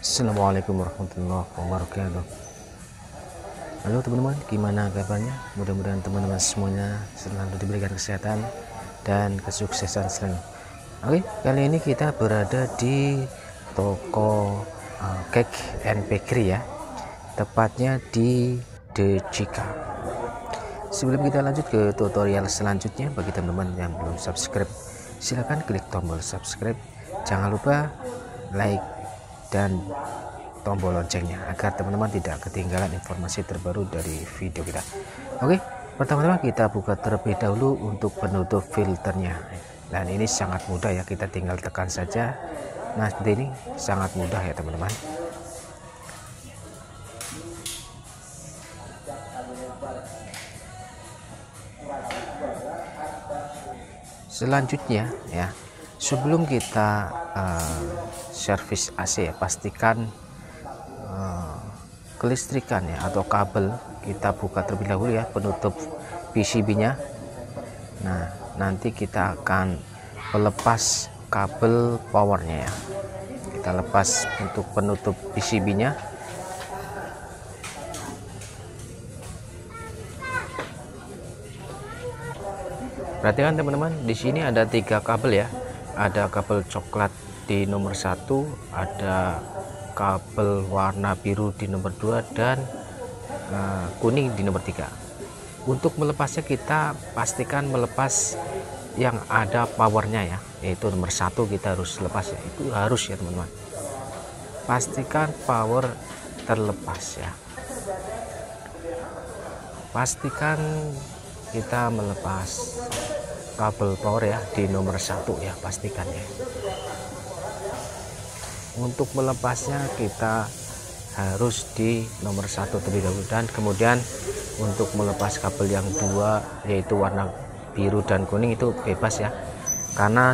Assalamualaikum warahmatullahi wabarakatuh. Halo teman-teman, gimana kabarnya? Mudah-mudahan teman-teman semuanya selalu diberikan kesehatan dan kesuksesan selalu. Oke, kali ini kita berada di toko cake and bakery ya, tepatnya di The Chica. Sebelum kita lanjut ke tutorial selanjutnya, bagi teman-teman yang belum subscribe, silahkan klik tombol subscribe. Jangan lupa like dan tombol loncengnya agar teman-teman tidak ketinggalan informasi terbaru dari video kita. Oke, pertama-tama kita buka terlebih dahulu untuk penutup filternya, dan ini sangat mudah ya, kita tinggal tekan saja. Nah, seperti ini sangat mudah ya teman-teman. Selanjutnya ya, sebelum kita servis AC ya, pastikan kelistrikan ya atau kabel kita buka terlebih dahulu ya, penutup PCB-nya. Nah, nanti kita akan melepas kabel powernya ya. Kita lepas untuk penutup PCB-nya. Perhatikan teman-teman, di sini ada 3 kabel ya. Ada kabel coklat di nomor 1, ada kabel warna biru di nomor 2, dan kuning di nomor 3. Untuk melepasnya kita pastikan melepas yang ada powernya ya, yaitu nomor 1 kita harus lepas ya, itu harus ya teman-teman. Pastikan power terlepas ya. Pastikan kita melepas kabel power ya di nomor 1 ya, pastikan ya. Untuk melepasnya kita harus di nomor 1 terlebih dahulu, dan kemudian untuk melepas kabel yang 2 yaitu warna biru dan kuning itu bebas ya, karena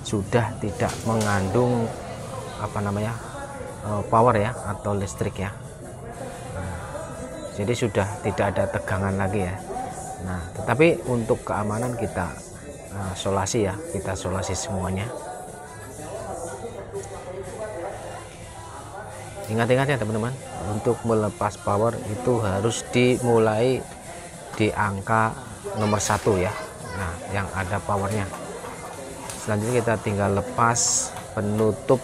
sudah tidak mengandung power ya atau listrik ya. Jadi sudah tidak ada tegangan lagi ya. Nah, tetapi untuk keamanan kita solasi ya, kita solasi semuanya. Ingat-ingat ya teman-teman, untuk melepas power itu harus dimulai di angka nomor 1 ya. Nah, yang ada powernya. Selanjutnya kita tinggal lepas penutup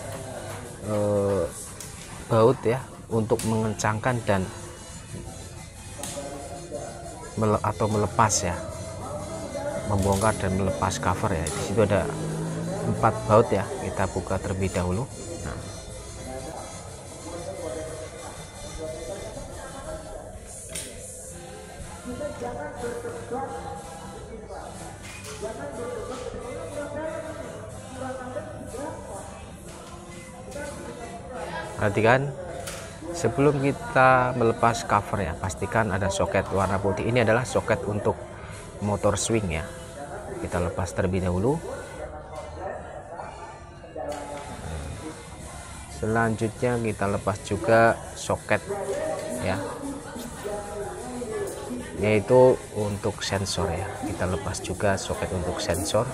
baut ya, untuk mengencangkan dan melepas ya, membongkar dan melepas cover ya. Di situ ada 4 baut ya, kita buka terlebih dahulu. Nah, perhatikan, sebelum kita melepas cover ya, pastikan ada soket warna putih. Ini adalah soket untuk motor swing ya, kita lepas terlebih dahulu. Selanjutnya kita lepas juga soket ya, yaitu untuk sensor ya, kita lepas juga soket untuk sensor.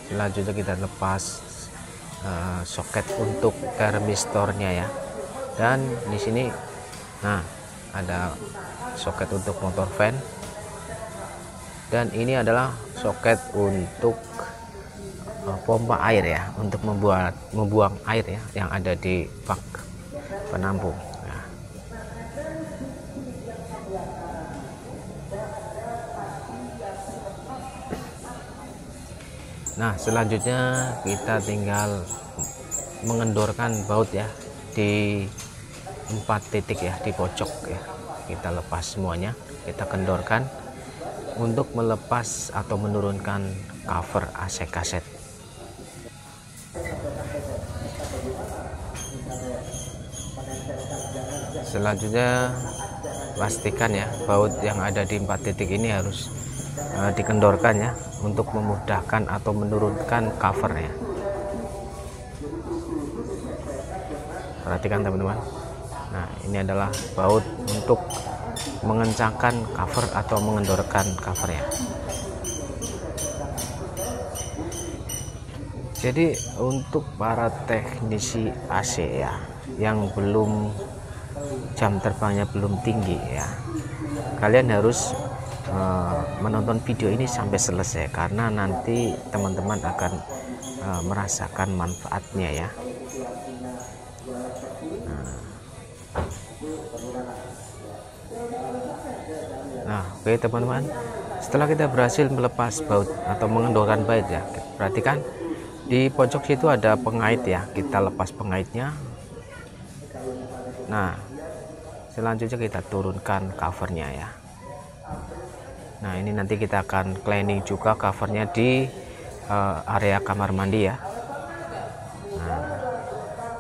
Selanjutnya kita lepas soket untuk termistornya ya, dan di sini nah ada soket untuk motor fan, dan ini adalah soket untuk pompa air ya, untuk membuang air ya yang ada di bak penampung. Nah, selanjutnya kita tinggal mengendorkan baut ya di 4 titik ya, di pojok ya. Kita lepas semuanya, kita kendorkan untuk melepas atau menurunkan cover AC kaset. Selanjutnya pastikan ya, baut yang ada di 4 titik ini harus dikendorkan ya, untuk memudahkan atau menurunkan covernya. Perhatikan teman-teman. Nah, ini adalah baut untuk mengencangkan cover atau mengendorkan covernya. Jadi untuk para teknisi AC ya yang belum jam terbangnya belum tinggi ya, kalian harus menonton video ini sampai selesai karena nanti teman-teman akan merasakan manfaatnya ya. Nah, oke teman-teman, setelah kita berhasil melepas baut atau mengendorkan baut ya, perhatikan di pojok situ ada pengait ya, kita lepas pengaitnya. Nah, selanjutnya kita turunkan covernya ya. Nah, ini nanti kita akan cleaning juga covernya di area kamar mandi ya. Nah,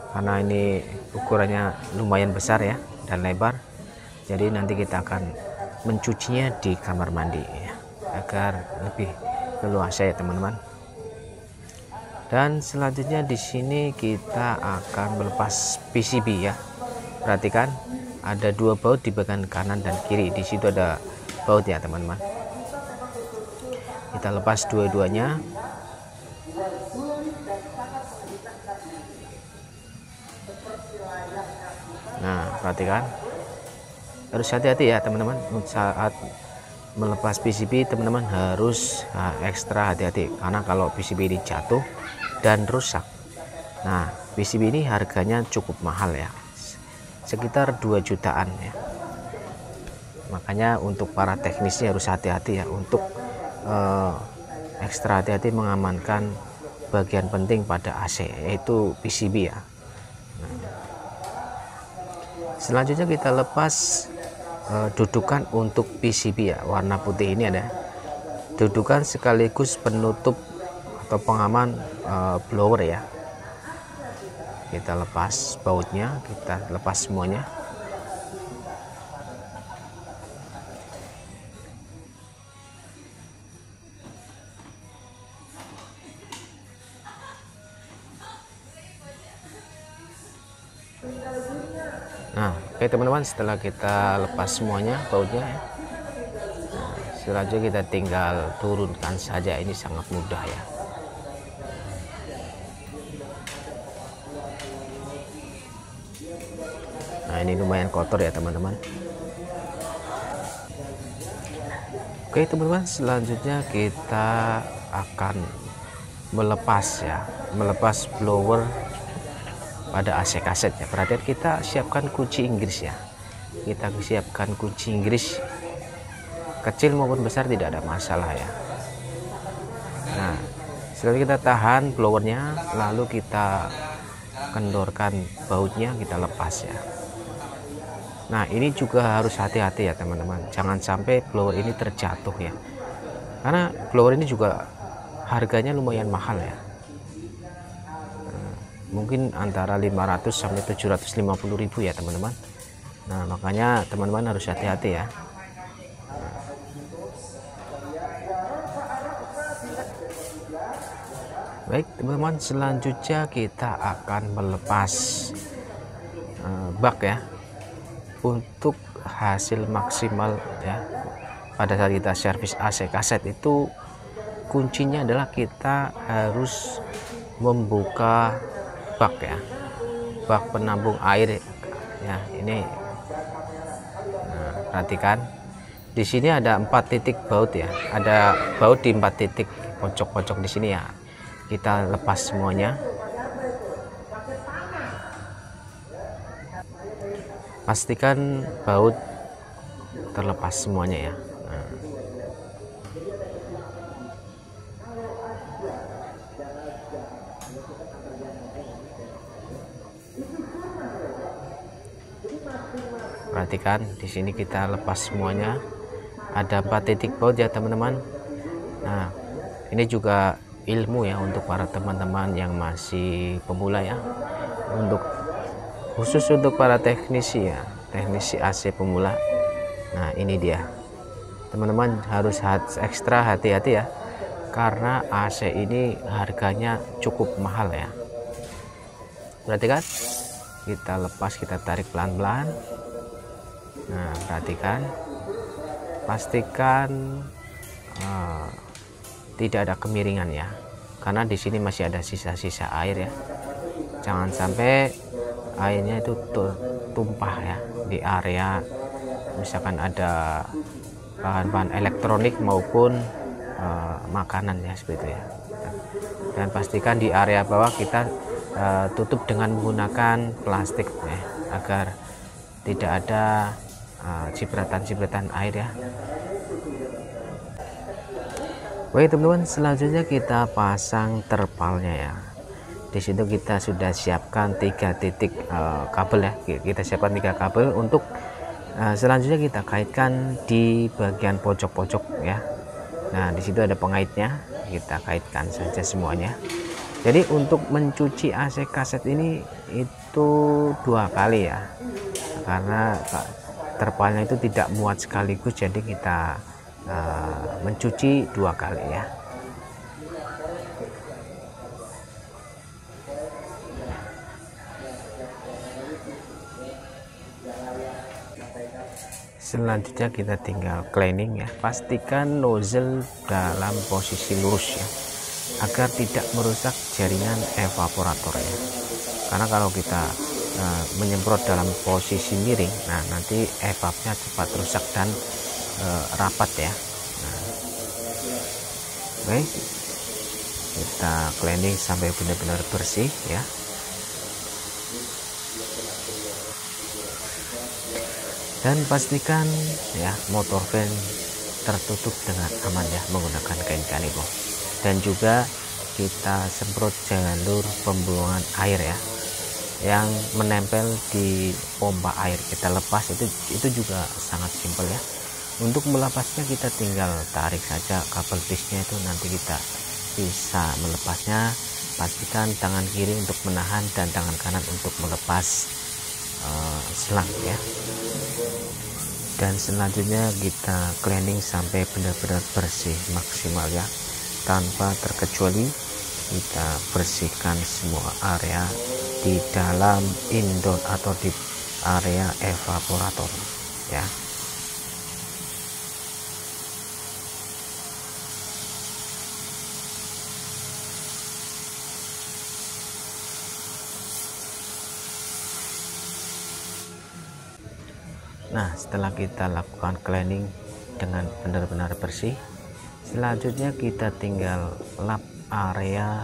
karena ini ukurannya lumayan besar ya dan lebar, jadi nanti kita akan mencucinya di kamar mandi ya, agar lebih leluasa ya teman-teman. Dan selanjutnya di sini kita akan melepas PCB ya. Perhatikan ada dua baut di bagian kanan dan kiri, di situ ada baut ya teman-teman. Kita lepas dua-duanya. Nah, perhatikan, harus hati-hati ya teman-teman saat melepas PCB. Teman-teman harus ekstra hati-hati karena kalau PCB ini jatuh dan rusak. Nah, PCB ini harganya cukup mahal ya, sekitar 2 jutaan ya. Makanya untuk para teknisi harus hati-hati ya, untuk ekstra hati-hati mengamankan bagian penting pada AC, yaitu PCB ya. Selanjutnya kita lepas dudukan untuk PCB ya, warna putih ini ada dudukan sekaligus penutup atau pengaman blower ya. Kita lepas bautnya, kita lepas semuanya. Nah, oke teman-teman, setelah kita lepas semuanya bautnya ya, nah, selanjutnya kita tinggal turunkan saja. Ini sangat mudah ya. Nah, ini lumayan kotor ya teman-teman. Oke teman-teman, selanjutnya kita akan melepas ya, melepas blower pada AC kaset ya. Perhatian, kita siapkan kunci Inggris ya. Kita siapkan kunci Inggris, kecil maupun besar tidak ada masalah ya. Nah, setelah kita tahan blowernya, lalu kita kendorkan bautnya, kita lepas ya. Nah, ini juga harus hati-hati ya teman-teman, jangan sampai blower ini terjatuh ya, karena blower ini juga harganya lumayan mahal ya. Mungkin antara 500 sampai 750 ribu ya teman-teman. Nah, makanya teman-teman harus hati-hati ya. Baik teman-teman, selanjutnya kita akan melepas bak ya, untuk hasil maksimal ya. Pada saat kita servis AC kaset itu kuncinya adalah kita harus membuka bak ya, bak penampung air ya. Ini nah, perhatikan di sini ada 4 titik baut ya, ada baut di 4 titik pojok-pojok di sini ya. Kita lepas semuanya. Pastikan baut terlepas semuanya ya. Nah. Perhatikan di sini kita lepas semuanya. Ada 4 titik baut ya teman-teman. Nah, ini juga ilmu ya untuk para teman-teman yang masih pemula ya. Untuk khusus untuk para teknisi ya, teknisi AC pemula. Nah, ini dia. Teman-teman harus ekstra hati-hati ya, karena AC ini harganya cukup mahal ya. Perhatikan, kita lepas, kita tarik pelan-pelan. Nah, perhatikan, pastikan tidak ada kemiringan ya, karena di sini masih ada sisa-sisa air ya. Jangan sampai airnya itu tumpah ya di area misalkan ada bahan-bahan elektronik maupun makanan ya, seperti itu ya. Dan pastikan di area bawah kita tutup dengan menggunakan plastik ya, agar tidak ada cipratan-cipratan air ya. Baik teman-teman, selanjutnya kita pasang terpalnya ya. Di situ kita sudah siapkan 3 titik kabel ya. Kita siapkan 3 kabel untuk selanjutnya kita kaitkan di bagian pojok-pojok ya. Nah, di situ ada pengaitnya, kita kaitkan saja semuanya. Jadi untuk mencuci AC kaset ini itu 2 kali ya, karena terpalnya itu tidak muat sekaligus, jadi kita mencuci 2 kali ya. Selanjutnya kita tinggal cleaning ya, pastikan nozzle dalam posisi lurus ya, agar tidak merusak jaringan evaporator ya. Karena kalau kita menyemprot dalam posisi miring, nah nanti evapnya cepat rusak dan rapat ya. Nah, oke, kita cleaning sampai benar-benar bersih ya. Dan pastikan ya motor fan tertutup dengan aman ya menggunakan kain kanebo. Dan juga kita semprot jalur pembuangan air ya, yang menempel di pompa air kita lepas, itu juga sangat simpel ya. Untuk melepasnya kita tinggal tarik saja kabel pisnya, itu nanti kita bisa melepasnya. Pastikan tangan kiri untuk menahan dan tangan kanan untuk melepas selang ya. Dan selanjutnya kita cleaning sampai benar-benar bersih maksimal ya, tanpa terkecuali. Kita bersihkan semua area di dalam indoor atau di area evaporator ya. Nah, setelah kita lakukan cleaning dengan benar-benar bersih, selanjutnya kita tinggal lap area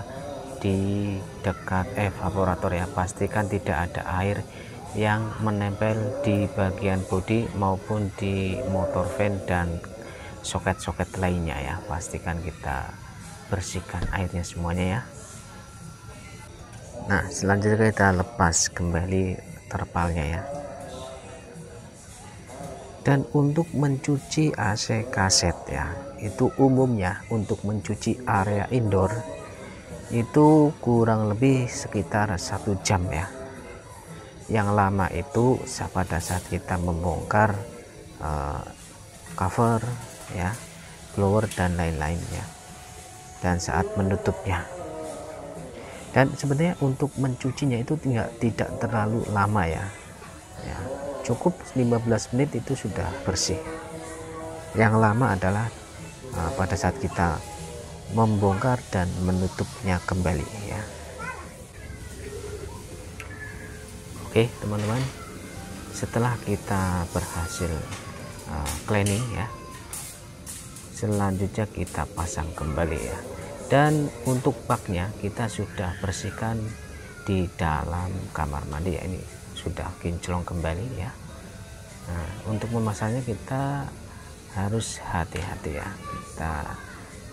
di dekat evaporator ya. Pastikan tidak ada air yang menempel di bagian bodi maupun di motor fan dan soket-soket lainnya ya. Pastikan kita bersihkan airnya semuanya ya. Nah, selanjutnya kita lepas kembali terpalnya ya. Dan untuk mencuci AC kaset ya, itu umumnya untuk mencuci area indoor itu kurang lebih sekitar 1 jam ya. Yang lama itu pada saat kita membongkar cover ya, blower dan lain-lain ya, dan saat menutupnya. Dan sebenarnya untuk mencucinya itu tidak terlalu lama ya, cukup 15 menit itu sudah bersih. Yang lama adalah pada saat kita membongkar dan menutupnya kembali ya. Oke teman-teman, setelah kita berhasil cleaning ya, selanjutnya kita pasang kembali ya. Dan untuk baknya kita sudah bersihkan di dalam kamar mandi ya, ini sudah kinclong kembali ya. Nah, untuk memasangnya kita harus hati-hati ya. Kita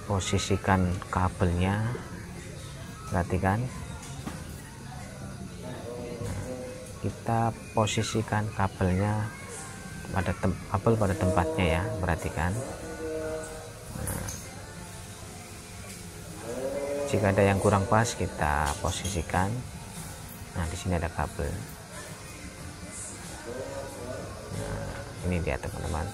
posisikan kabelnya, perhatikan. Nah, kita posisikan kabelnya pada kabel pada tempatnya ya, perhatikan. Nah, jika ada yang kurang pas kita posisikan. Nah, di sini ada kabel. Ini dia teman-teman.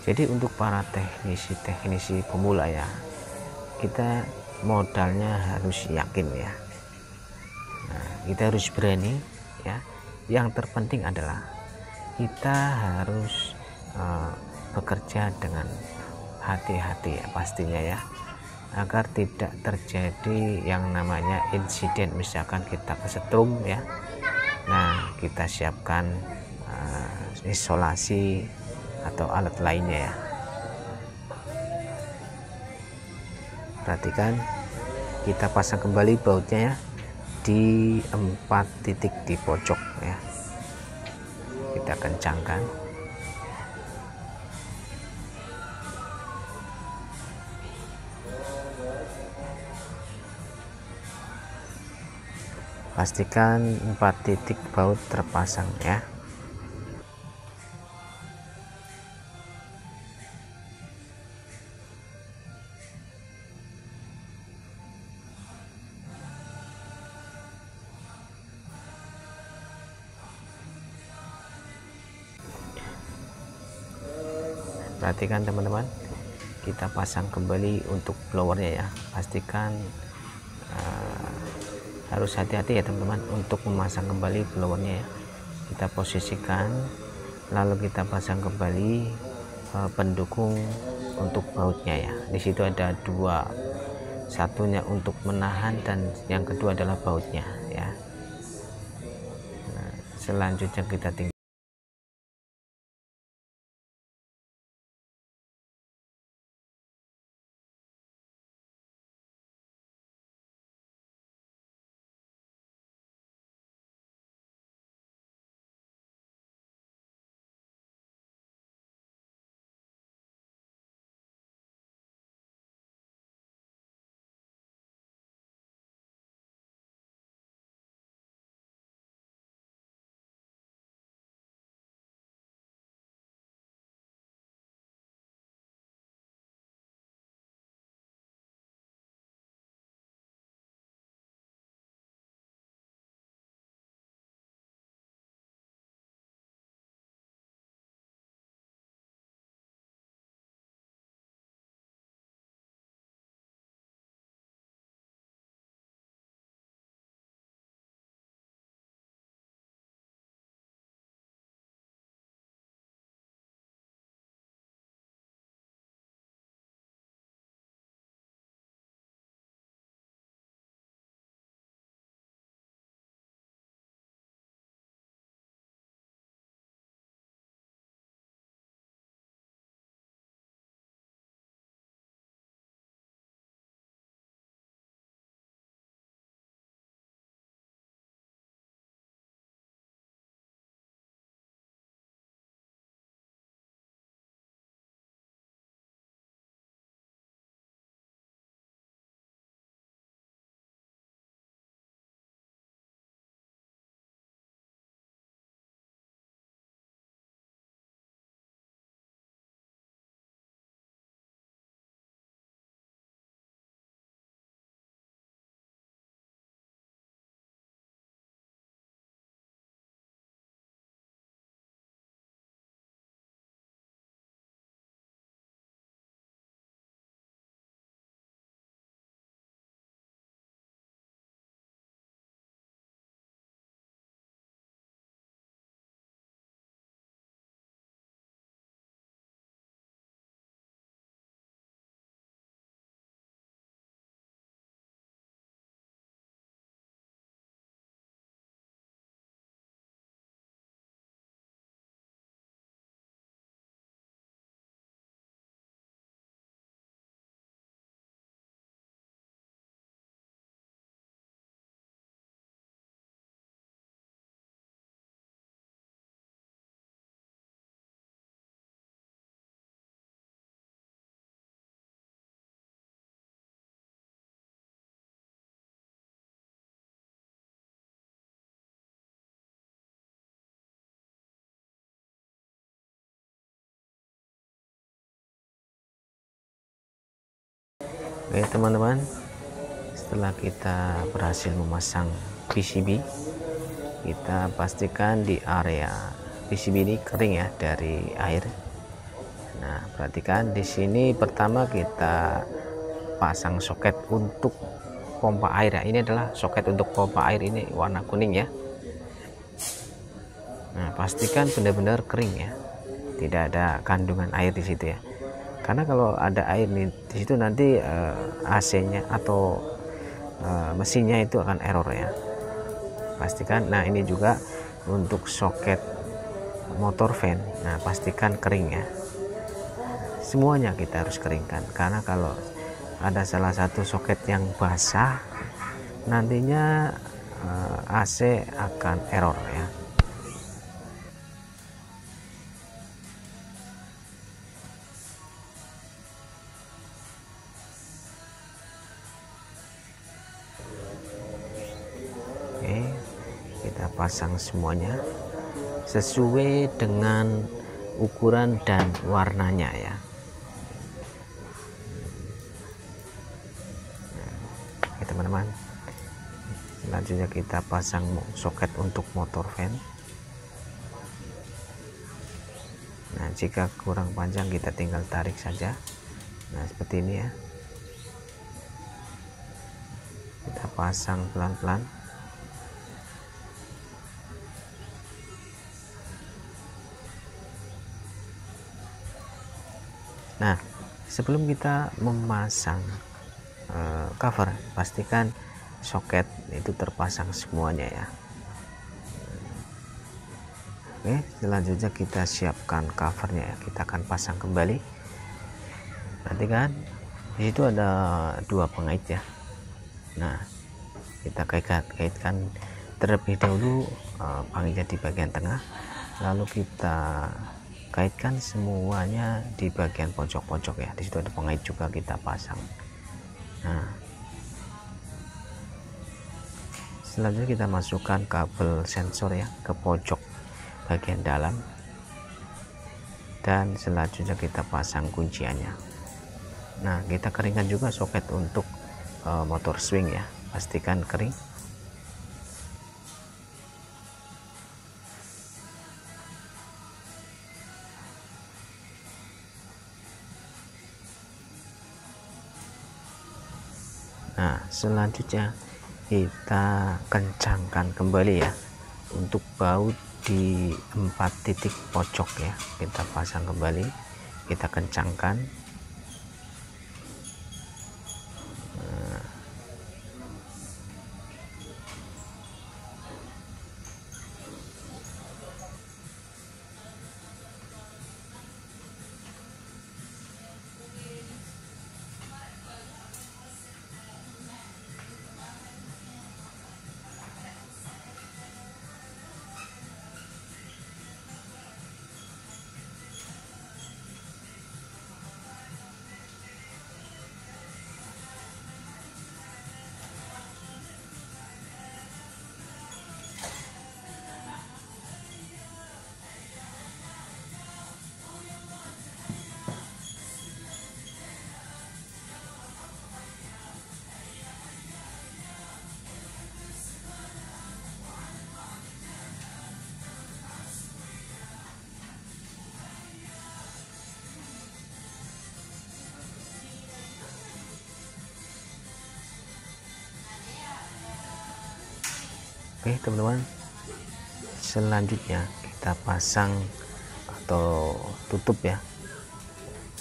Jadi untuk para teknisi pemula ya, kita modalnya harus yakin ya. Nah, kita harus berani ya. Yang terpenting adalah kita harus bekerja dengan hati-hati ya pastinya ya, agar tidak terjadi yang namanya insiden, misalkan kita kesetrum ya. Nah, kita siapkan isolasi atau alat lainnya ya. Perhatikan, kita pasang kembali bautnya ya di 4 titik di pojok ya. Kita kencangkan. Pastikan 4 titik baut terpasang ya. Perhatikan teman-teman, kita pasang kembali untuk blowernya ya. Pastikan harus hati-hati ya teman-teman untuk memasang kembali blowernya ya. Kita posisikan, lalu kita pasang kembali pendukung untuk bautnya ya. Di situ ada 2, satunya untuk menahan dan yang kedua adalah bautnya ya. Nah, selanjutnya kita tinggal Oke teman-teman, setelah kita berhasil memasang PCB, kita pastikan di area PCB ini kering ya dari air. Nah, perhatikan di sini pertama kita pasang soket untuk pompa air ya. Ini adalah soket untuk pompa air, ini warna kuning ya. Nah, pastikan benar-benar kering ya, tidak ada kandungan air di situ ya, karena kalau ada air di situ nanti AC-nya atau mesinnya itu akan error ya. Pastikan. Nah, ini juga untuk soket motor fan, nah pastikan kering ya, semuanya kita harus keringkan, karena kalau ada salah satu soket yang basah nantinya AC akan error ya. Oke, kita pasang semuanya sesuai dengan ukuran dan warnanya ya. Oke teman-teman, selanjutnya kita pasang soket untuk motor fan. Nah, jika kurang panjang kita tinggal tarik saja. Nah, seperti ini ya, kita pasang pelan-pelan. Nah, sebelum kita memasang cover, pastikan soket itu terpasang semuanya ya. Oke, selanjutnya kita siapkan covernya ya, kita akan pasang kembali. Perhatikan di situ ada 2 pengait ya. Nah, kita kaitkan terlebih dahulu pengaitnya di bagian tengah, lalu kita kaitkan semuanya di bagian pojok-pojok ya. Di situ ada pengait juga, kita pasang. Nah, selanjutnya kita masukkan kabel sensor ya ke pojok bagian dalam, dan selanjutnya kita pasang kunciannya. Nah, kita keringkan juga soket untuk motor swing ya, pastikan kering. Nah, selanjutnya kita kencangkan kembali ya untuk baut di 4 titik pojok ya, kita pasang kembali, kita kencangkan. Oke teman-teman, selanjutnya kita pasang atau tutup ya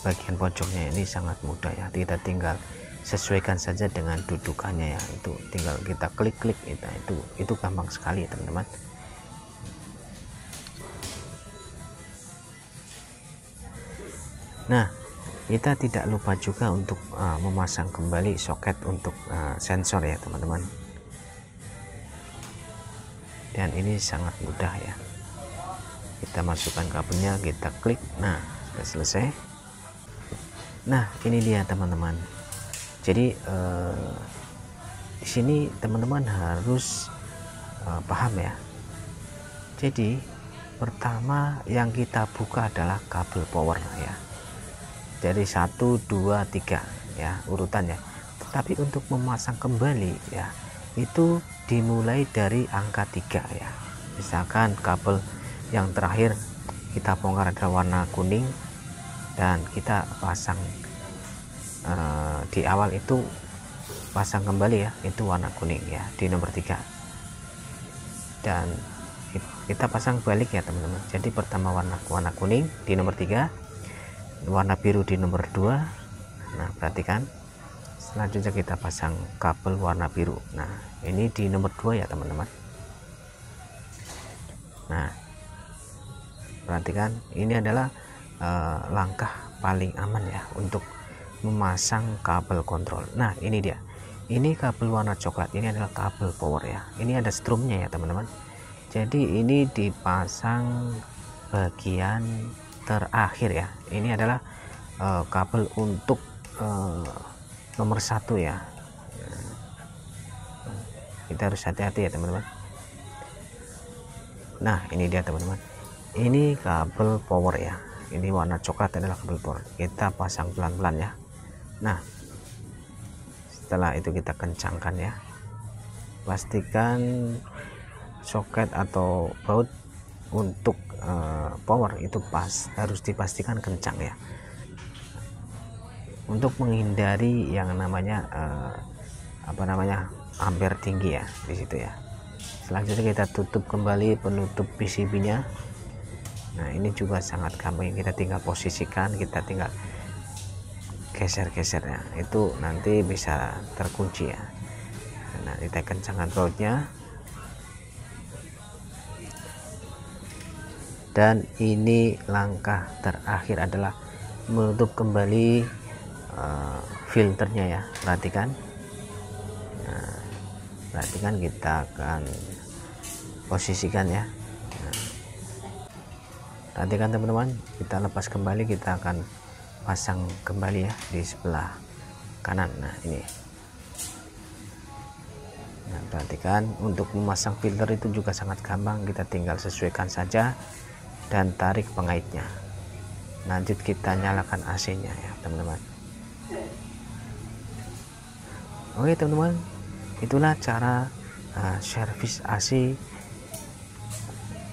bagian pojoknya. Ini sangat mudah ya, kita tinggal sesuaikan saja dengan dudukannya ya, itu tinggal kita klik-klik itu gampang sekali ya teman-teman. Nah, kita tidak lupa juga untuk memasang kembali soket untuk sensor ya teman-teman, dan ini sangat mudah ya. Kita masukkan kabelnya, kita klik, nah sudah selesai. Nah, ini dia teman-teman. Jadi di sini teman-teman harus paham ya. Jadi pertama yang kita buka adalah kabel power ya, dari 1 2 3 ya urutannya. Tetapi untuk memasang kembali ya, itu dimulai dari angka 3 ya. Misalkan kabel yang terakhir kita bongkar adalah warna kuning, dan kita pasang di awal itu pasang kembali ya, itu warna kuning ya di nomor 3, dan kita pasang balik ya teman-teman. Jadi pertama warna kuning di nomor 3, warna biru di nomor 2. Nah perhatikan, selanjutnya kita pasang kabel warna biru. Nah ini di nomor 2 ya teman-teman. Nah perhatikan, ini adalah langkah paling aman ya untuk memasang kabel kontrol. Nah ini dia, ini kabel warna coklat, ini adalah kabel power ya. Ini ada strumnya ya teman-teman. Jadi ini dipasang bagian terakhir ya. Ini adalah kabel untuk nomor 1 ya. Kita harus hati-hati ya teman-teman. Nah ini dia teman-teman, ini kabel power ya. Ini warna coklat adalah kabel power. Kita pasang pelan-pelan ya. Nah setelah itu kita kencangkan ya. Pastikan soket atau baut untuk power itu harus dipastikan kencang ya, untuk menghindari yang namanya ampere tinggi ya di situ ya. Selanjutnya kita tutup kembali penutup PCB-nya. Nah ini juga sangat gampang, kita tinggal posisikan, kita tinggal geser-geser ya, itu nanti bisa terkunci ya. Nah kita kencangkan bautnya, dan ini langkah terakhir adalah menutup kembali filternya ya. Perhatikan, nah, perhatikan, kita akan posisikan ya. Perhatikan teman-teman, kita lepas kembali, kita akan pasang kembali ya di sebelah kanan. Nah ini, nah perhatikan, untuk memasang filter itu juga sangat gampang, kita tinggal sesuaikan saja dan tarik pengaitnya. Lanjut kita nyalakan AC-nya ya teman-teman. Oke teman-teman, itulah cara servis AC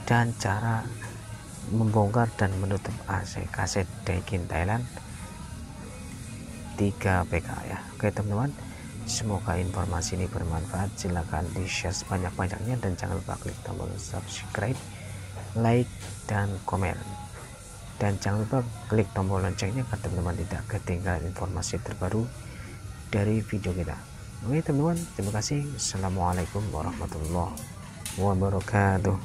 dan cara membongkar dan menutup AC kaset Daikin Thailand 3 PK ya. Oke teman-teman, semoga informasi ini bermanfaat. Silahkan di share sebanyak-banyaknya dan jangan lupa klik tombol subscribe, like, dan komen, dan jangan lupa klik tombol loncengnya agar teman-teman tidak ketinggalan informasi terbaru dari video kita. Oke teman-teman, terima kasih. Assalamualaikum warahmatullahi wabarakatuh.